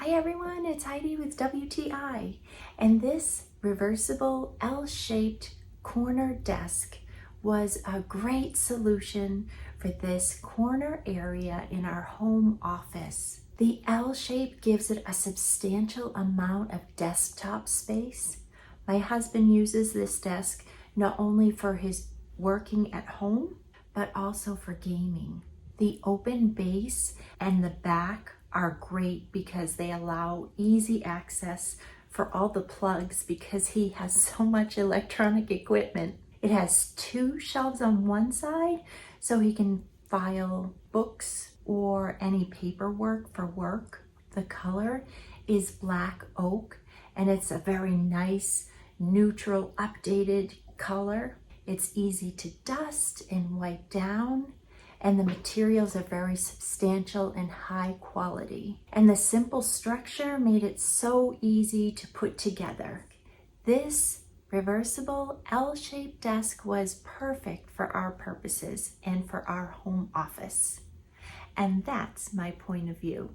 Hi everyone, it's Heidi with WTI, and this reversible L-shaped corner desk was a great solution for this corner area in our home office. The L shape gives it a substantial amount of desktop space. My husband uses this desk not only for his working at home, but also for gaming. The open base and the back are great because they allow easy access for all the plugs because he has so much electronic equipment. It has 2 shelves on one side so he can file books or any paperwork for work. The color is black oak and it's a very nice, neutral, updated color. It's easy to dust and wipe down, and the materials are very substantial and high quality. And the simple structure made it so easy to put together. This reversible L-shaped desk was perfect for our purposes and for our home office. And that's my point of view.